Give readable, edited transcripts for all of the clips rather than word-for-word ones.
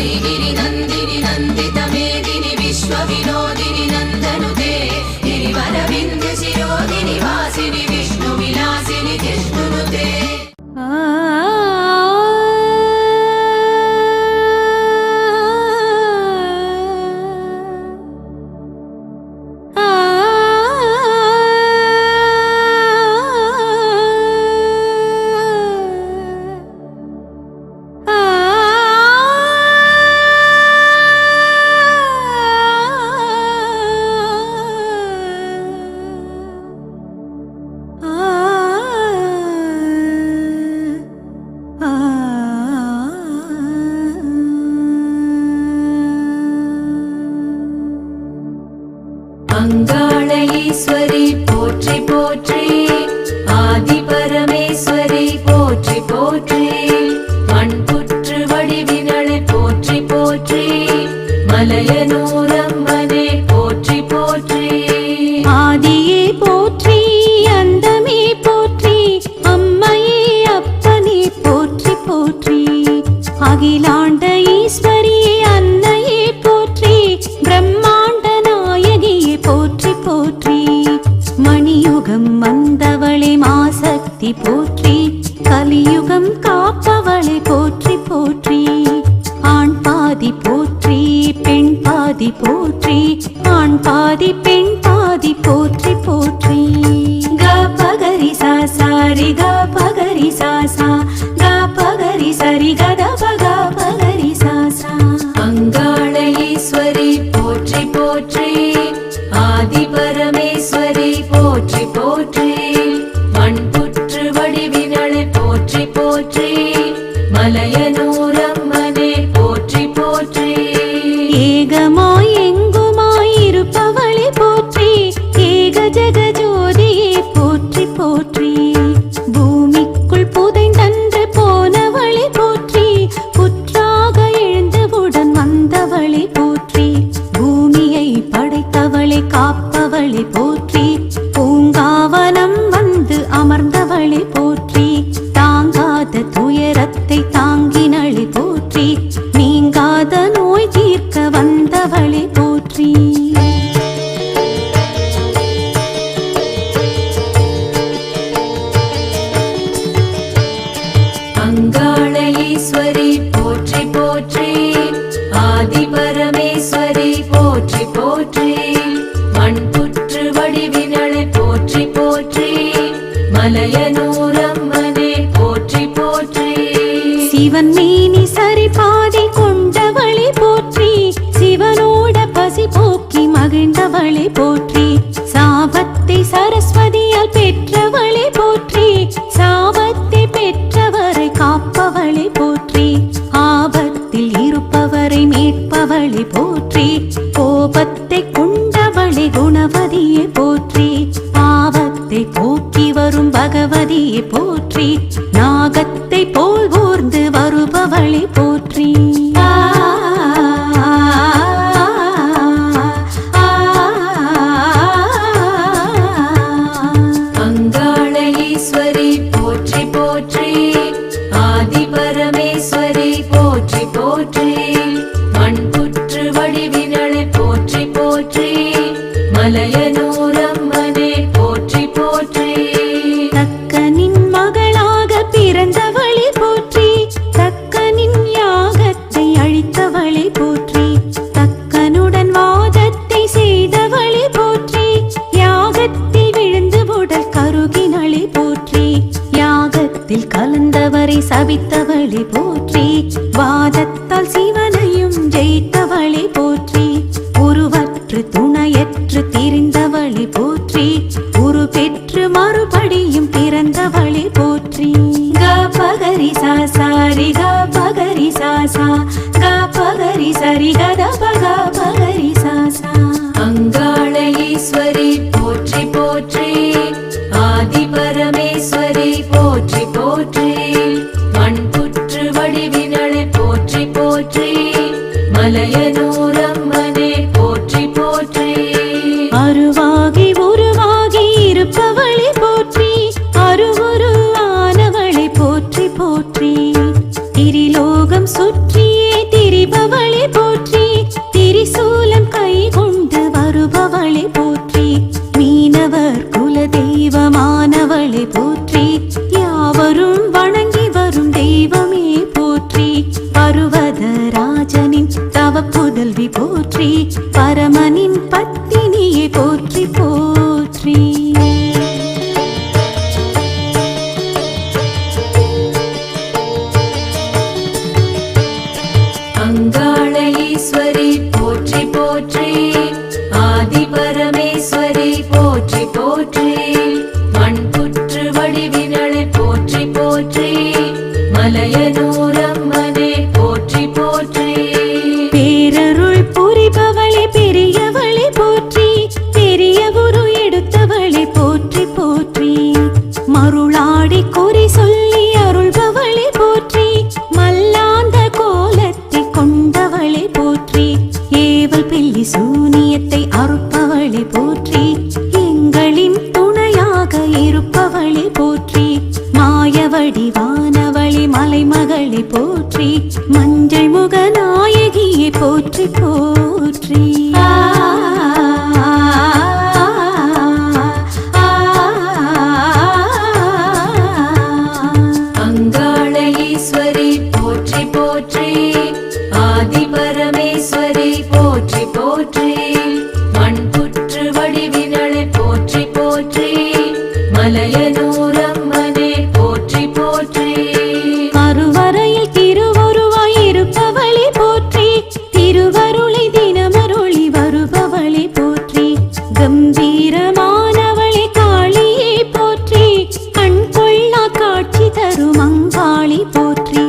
श्रीगिरि नन्दिनि नन्दितमेदिनि विश्वविनोदिनि नन्दनुते गिरिवरविन्ध्य शिरोदिनि वासिनि विष्णुविलासिनि जिष्णुनुते अङ्गाळईश्वरी पोற்றி पोற்றி आदि परमेश्वरी पोற்றி पोற்றி मण्पुற்று वडिविनळे पोற்றி पोற்றி मलयनूरम्मने पोற்றி पोற்றி आदिये पोற்றி अन्दमे पोற்றி अम्मये अप्पने पोற்றி पोற்றி अखिलाण्ड ईश्वरिये अन्नये पोற்றி ब्रह्माण्ड नायगिये पोற்றி पोற்றி मणियुगं वन्दवळे मासक्ति पोற்றி कलियुगं काप्पवळे पोற்றி पोற்றி आण पादि पोற்றி பெண் பாதி போற்றி ஆண் பாதி பெண் பாதி போற்றி போற்றி க பகரி சா சாரி க பகரி சா சா க பகரி சரி கத பக பகரி சா சா अङ्गाळईश्वरी पोற்றி पोற்றி आदि परमेश्वरी पोற்றி पोற்றி मण्पुற்று वडिविनळे पोற்றி पोற்றி मलयनूरम्मने पोற்றி पोற்றி ஏகமாய் எங்குமாய் இருப்பவளே போற்றி ஏக ஜெகஜோதியே போற்றி போற்றி பூமிக்குள் புதைந்தன்று போனவளே போற்றி புற்றாக எழுந்தவுடன் வந்தவளே போற்றி பூமியை படைத்தவளே காப்பவளே போற்றி பூங்காவனம் வந்து அமர்ந்தவளே போற்றி தாங்காத துயரத்தை தாங்கினளே போற்றி நீங்காத நோய் தீர்க்க வந்தவளே போற்றி अङ्गाळईश्वरी पोற்றி पोற்றி आदि परमेश्वरी पोற்றி पोற்றி मण्पुற்று वडिविनळे पोற்றி पोற்றி मलयनूरम्मने पोற்றி पोற்றி சிவன் மேனி சரி பாதி கொண்டவளே போற்றி சிவனோட பசி போக்கி மகிழ்ந்தவளே போற்றி சாபத்தை சரஸ்வதியால் பெற்றவளே போற்றி சாபத்தை பெற்றவரை காப்பவளே போற்றி ஆபத்தில் இருப்பவரை மீட்பவளே போற்றி கோபத்தை கொண்டவளே குணவதியே போற்றி பாவத்தை போக்கி வரும் பகவதியே போற்றி நாகத்தை போல் ஊர்ந்து வருபவளே போற்றி अङ्गाळईश्वरी पोற்றி पोற்றி आदि परमेश्वरी पोற்றி पोற்றி मण्पुற்று वडिविनळे पोற்றி पोற்றி मलयनूरम्मने पोற்றி पोற்றி தக்கனின் மகளாக பிறந்தவளே போற்றி தக்கனின் யாகத்தை அழித்தவளே போற்றி தக்கனுடன் வாதத்தை செய்தவளே போற்றி யாகத்தில் விழுந்து உடல் கருகினளே போற்றி யாகத்தில் கலந்தவரை சபித்தவளே போற்றி வாதத்தால் சிவனையும் ஜெயித்தவளே போற்றி உருவற்று துணையற்று திரிந்தவளே போற்றி உரு பெற்று மறுபடியும் பிறந்தவளே போற்றி க பகரி சா சாரி க பகரி சா சா க பகரி சரி கத பக பகரி சா சா अङ्गाळईश्वरी पोற்றி पोற்றி आदि परमेश्वरी पोற்றி पोற்றி मण्पुற்று वडिविनळे पोற்றி पोற்றி मलयनूरम्मने पोற்றி पोற்றி அருவாகி உருவாகி இருப்பவளே போற்றி அருவுருவானவளே போற்றி போற்றி திரிலோகம் சுற்றியே திரிபவளே போற்றி பரமனின் பத்தினியே போற்றி போற்றி. அங்காள ஈஸ்வரி போற்றி போற்றி ஆதி பரமேஸ்வரி போற்றி போற்றி மண்புற்று வடிவினளே போற்றி போற்றி மலையனூரம்மனே போற்றி போற்றி. பேரருள் புரிபவளே பெரியவளே போற்றி பெரிய குரு எடுத்தவளே போற்றி போற்றி மருளாடி குறி சொல்லி அருள்பவளே போற்றி மல்லாந்த கோலத்தை கொண்டவளே போற்றி ஏவல் பில்லி சூனியத்தை அறுப்பவளே போற்றி எங்களின் துணையாக இருப்பவளே போற்றி மாயவடிவானவளே மலைமகளே போற்றி மஞ்சள் முக நாயகியே போற்றி போற்றி. அங்காள ஈஸ்வரி போற்றி போற்றி ஆதி பரமேஸ்வரி போற்றி போற்றி மண்புற்று வடிவினளே போற்றி போற்றி மலையனூரம்மனே போற்றி போற்றி. கருவறையில் திருவருவாய் இருப்பவளே போற்றி திருவருளை தினமருளி வருபவளே போற்றி கம்பீரமானவளே காளியே போற்றி கண் கொள்ளா காட்சி தரும் அங்காளி போற்றி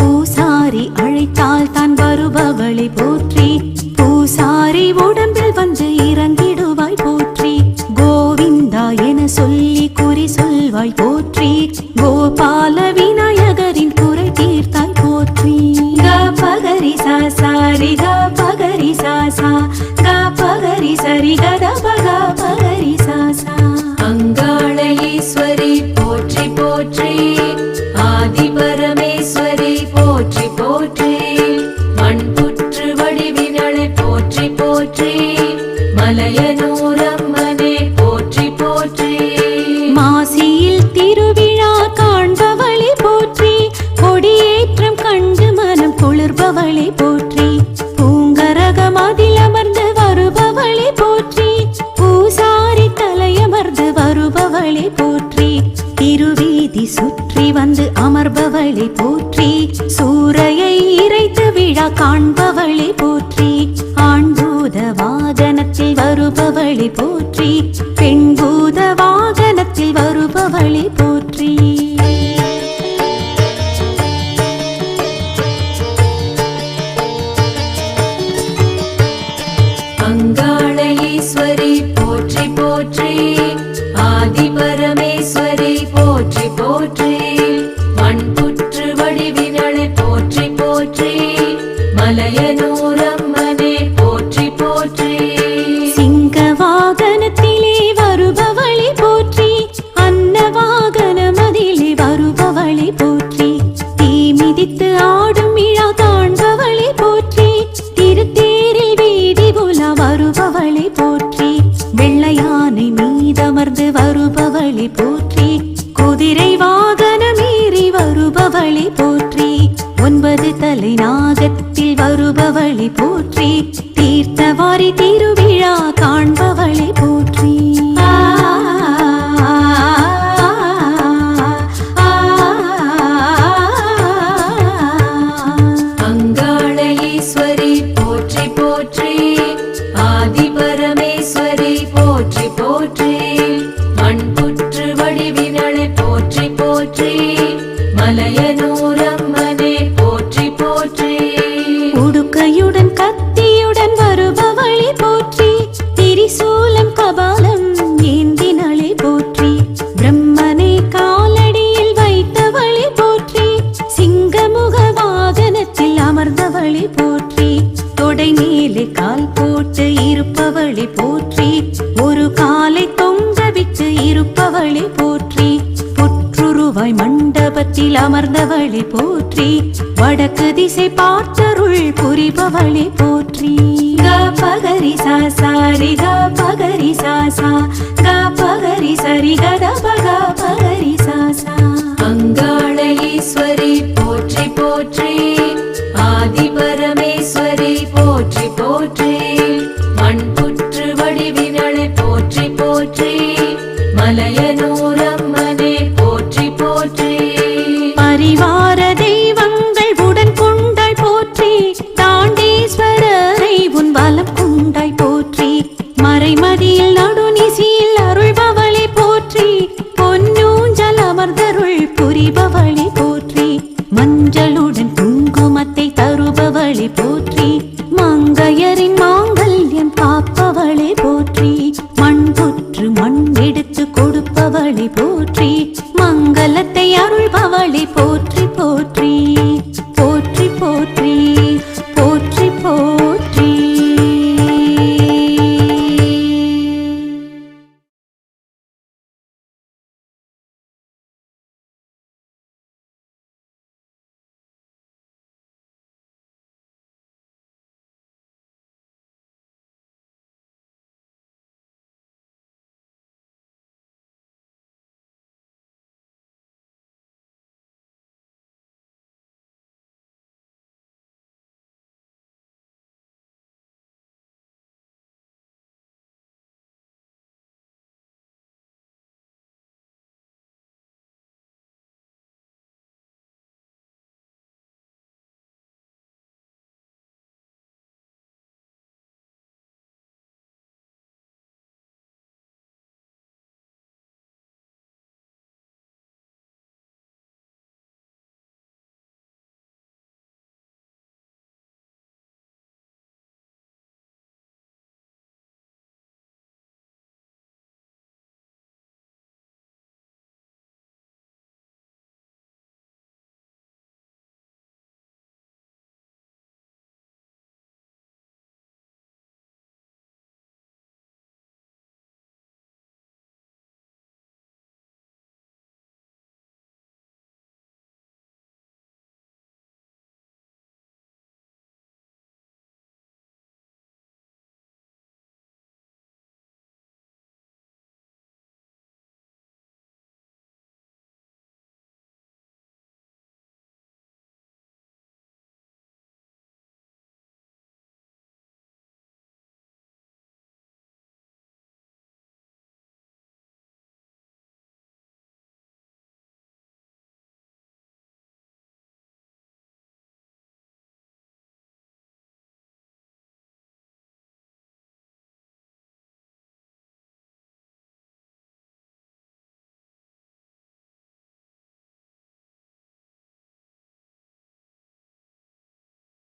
பூசாரி அழைத்தால் தான் வருபவளே போற்றி பூசாரி உடம்பில் வந்து இறங்கிடுவாய் போற்றி கோவிந்தா என சொல்லி குறி சொல்வாய் போற்றி கோபால விநாயகரின் குறை தீர்த்தாய் போற்றி. க பகரி சா சாரி க பகரி சா சா க பகரி சரி கத பக பகரி சா சா. அங்காள ஈஸ்வரி போற்றி போற்றி ஆதி பரமேஸ்வரி போற்றி போற்றி மண்புற்று வடிவினளே போற்றி போற்றி மலையனூரம்மனே போற்றி போற்றி. மாசியில் திருவிழா காண்பவளே போற்றி கொடியேற்றம் கண்டு மனம் குளிர்பவளே போற்றி பூங்கரகம் அதில் அமர்ந்து வருபவளே போற்றி பூசாரி தலையமர்ந்து வருபவளே போற்றி திருவீதி சுற்றி வந்து அமர்பவளே போற்றி சூரையை இறைத்து விழா காண்பவளே போற்றி ஆண்பூத வாகனத்தில் வருபவளே போற்றி பெண்பூத வாகனத்தில் வருபவளே போற்றி. அங்காள ஈஸ்வரி போற்றி போற்றி ஆதி பரமேஸ்வரி போற்றி போற்றி மண்புற்று வடிவினளே போற்றி போற்றி மலையனூரம்மனே போற்றி போற்றி. சிங்க வாகனத்திலே வருபவளே போற்றி அன்ன வாகனம் அதிலே வருபவளே போற்றி தீ மிதித்து ஆடும் விழா காண்பவளே போற்றி திருத்தேரில் வீதி உலா வருபவளே போற்றி வெள்ளையானை மீதமர்ந்து வருபவளே போற்றி குதிரை வாகனமேறி வருபவளே போற்றி 9 தலை நாகத்தில் வருபவளே போற்றி தீர்த்தவாரி திருவிழா காண்பவளே போற்றி. அங்காள ஈஸ்வரி போற்றி போற்றி ஆதி பரமேஸ்வரி போற்றி போற்றி மண்புற்று வடிவினளே போற்றி போற்றி மலையனூரம்மனே போற்றி போற்றி. உடுக்கையுடன் கத்தியுடன் வருபவளே போற்றி திரிசூலம் கபாலம் ஏந்தினளே போற்றி பிரம்மனை காலடியில் வைத்தவளே போற்றி சிங்கமுக வாகனத்தில் அமர்ந்தவளே போற்றி தொடை மேலே கால் போட்டு இருப்பவளே போற்றி ஒரு காலை தொங்க விட்டு இருப்பவளே போற்றி புற்றுருவாய் மண்டபத்தில் அமர்ந்தவளே போற்றி வடக்கு திசை பார்த்தருள் புரிபவளே போற்றி. க பகரி சா சாரி க பகரி சா சா க பகரி சரி கத பக பகரி சா சா. அங்காள ஈஸ்வரி போற்றி போற்றி